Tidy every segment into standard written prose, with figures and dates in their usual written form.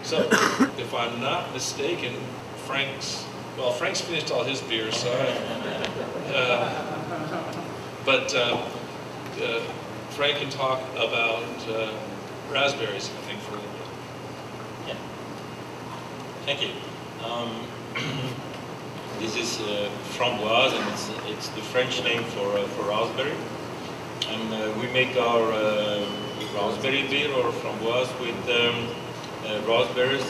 So, if I'm not mistaken, Frank's finished all his beers, so Frank can talk about raspberries, I think, for a little bit. Yeah. Thank you. This is framboise, and it's the French name for raspberry. And we make our raspberry beer or framboise with raspberries.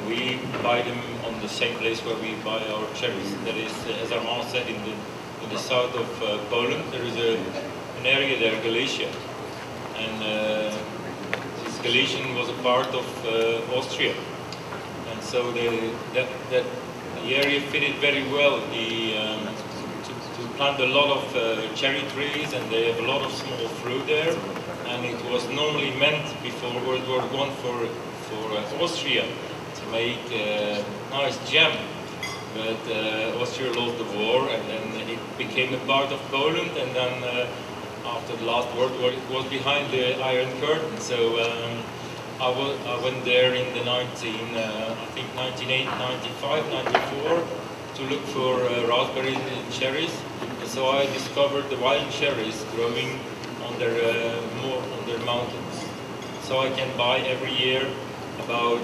We buy them on the same place where we buy our cherries. That is, as Armand said, in the south of Poland, there is an area there, Galicia. And this Galician was a part of Austria. And so that area fitted very well to plant a lot of cherry trees, and they have a lot of small fruit there. And it was normally meant before World War I for Austria to make nice jam, but Austria lost the war, and then it became a part of Poland, and then after the last World War it was behind the Iron Curtain. So I went there in the 1995, 94 to look for raspberries and cherries, and so I discovered the wild cherries growing on their mountains. So I can buy every year about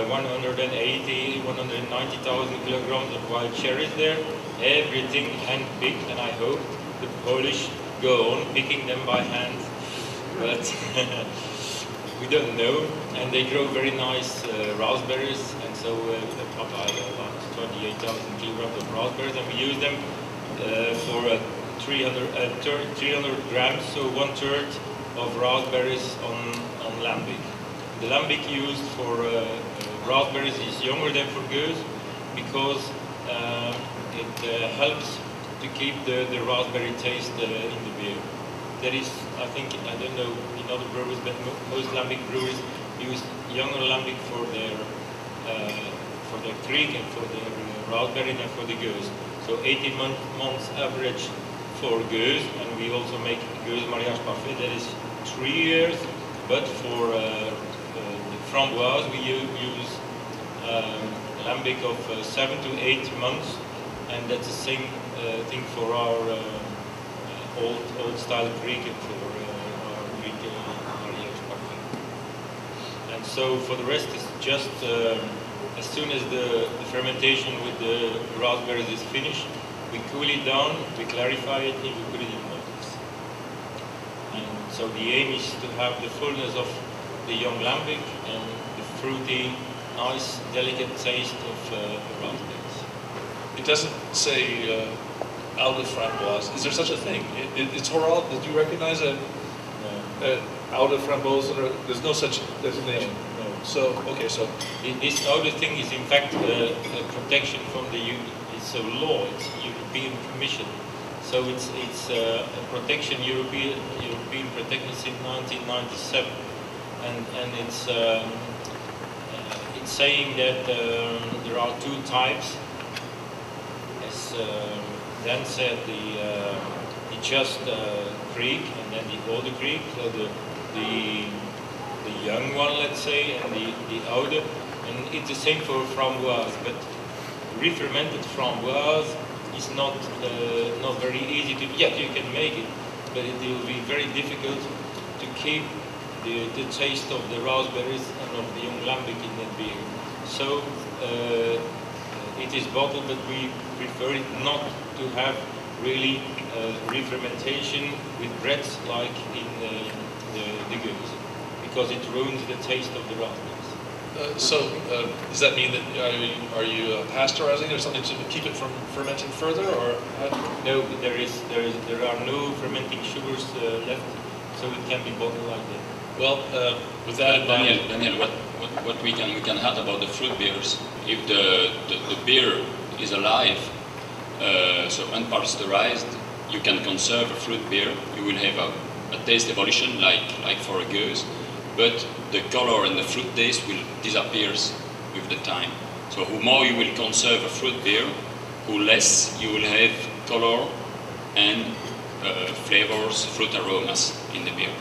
180, 190,000 kilograms of wild cherries there, everything hand-picked, and I hope the Polish go on picking them by hand, but we don't know. And they grow very nice raspberries, and so we buy about 28,000 kilograms of raspberries, and we use them for 300 grams, so 1/3 of raspberries on lambic. The lambic used for raspberries is younger than for goose because it helps to keep the raspberry taste in the beer. That is, I think, I don't know in other breweries, but most lambic breweries use younger lambic for their creek and for their raspberry than for the goose. So 18 months average for goose, and we also make goose mariage parfait, that is 3 years. But for the framboise, we use lambic of 7 to 8 months, and that's the same thing for our old style Greek and for our Greek mariage parfait. And so for the rest, it's just as soon as the fermentation with the raspberries is finished, we cool it down, we clarify it, and we put it in bottles. And so the aim is to have the fullness of the young lambic and the fruity, nice, delicate taste of raspberries. It doesn't say oude framboise. Is there such a thing? It's Horal. Did you recognize a oude framboise? There's no such designation. No. So okay, so this oude thing is in fact a protection from the it's a law. It's European Commission. So it's a protection European protection since 1997, and it's saying that there are two types. As Dan said, the just Greek and then the older Greek. So the young one, let's say, and the oude, and it's the same for framboise. But re-fermented framboise is not very easy to. Yeah, you can make it, but it will be very difficult to keep the taste of the raspberries and of the young lambic in that beer. So it is bottled, but we prefer it not to have really re-fermentation with breads like in the goose, because it ruins the taste of the raspberries. Does that mean that are you pasteurizing or something to keep it from fermenting further, or no? There are no fermenting sugars left, so it can be bottled like that. Well, with that in mind, Daniel, what we can add about the fruit beers, if the beer is alive, so unpasteurized, you can conserve a fruit beer. You will have a taste evolution like for a goose, but the color and the fruit taste will disappear with the time. So the more you will conserve a fruit beer, the less you will have color and flavors, fruit aromas in the beer.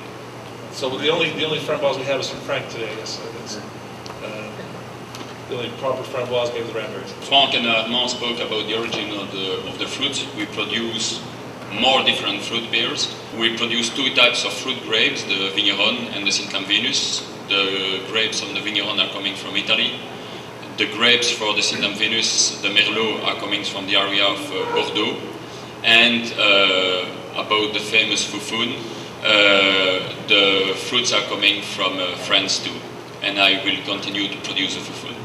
So the only framboise we have is from Frank today, I guess. the only proper framboise made with cranberries. Franck and Armand spoke about the origin of the fruit. We produce more different fruit beers. We produce two types of fruit grapes, the Vigneron and the Synthlam Venus. The grapes from the Vigneron are coming from Italy. The grapes for the Synthlam Venus, the Merlot, are coming from the area of Bordeaux. And about the famous Foufoun, the fruits are coming from France too. And I will continue to produce the Foufoun.